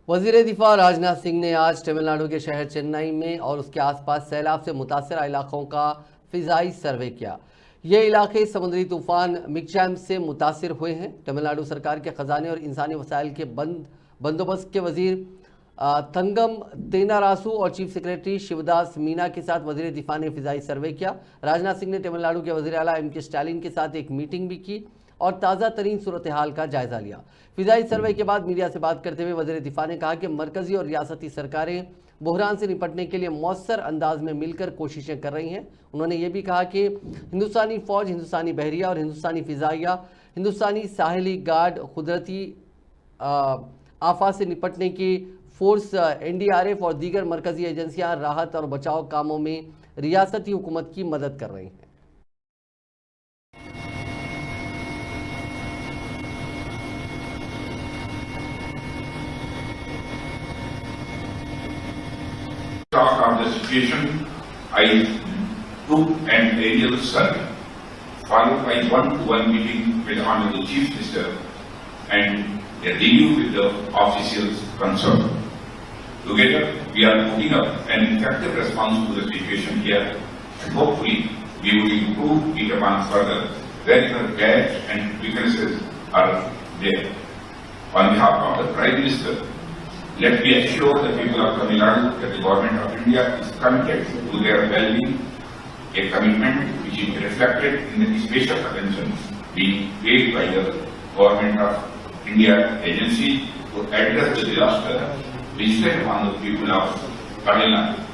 वजीर दिफा राजनाथ सिंह ने आज तमिलनाडु के शहर चेन्नई में और उसके आसपास सैलाब से मुतासर इलाकों का फिजाई सर्वे किया। ये इलाके समुद्री तूफान मिगजैम से मुतासर हुए हैं। तमिलनाडु सरकार के खजाने और इंसानी वसाइल के बंदोबस्त के वजीर तंगम तेनारासू और चीफ सेक्रेटरी शिवदास मीना के साथ वजीर दिफा ने फिजाई सर्वे किया। राजनाथ सिंह ने तमिलनाडु के वजीर आला एम के स्टालिन के साथ एक मीटिंग भी की और ताज़ा तरीन सूरत हाल का जायजा लिया। फिजाई सर्वे के बाद मीडिया से बात करते हुए वजीर दिफा ने कहा कि मरकजी और रियासती सरकारें बहरान से निपटने के लिए मौसर अंदाज में मिलकर कोशिशें कर रही हैं। उन्होंने ये भी कहा कि हिंदुस्तानी फौज, हिंदुस्तानी बहरिया और हिंदुस्तानी फिजाइया, हिंदुस्तानी साहली गार्ड, कुदरती आफा से निपटने की फोर्स, NDRF और दीगर मरकजी एजेंसियां राहत और बचाव कामों में रियासती हुकूमत की मदद कर रही हैं। Of the situation, I took an aerial survey, followed by one-to-one meeting with the Honorable Chief Minister and a review with the officials concerned. Together, we are putting up an effective response to the situation here, and hopefully, we will improve it upon further wherever gaps and weaknesses are there. On behalf of the Prime Minister, let me assure the people of Tamil Nadu that the Government of India is committed to their well-being, a commitment which is reflected in the special attention being paid by the Government of India agency to address the disaster visited upon the people of Tamil Nadu.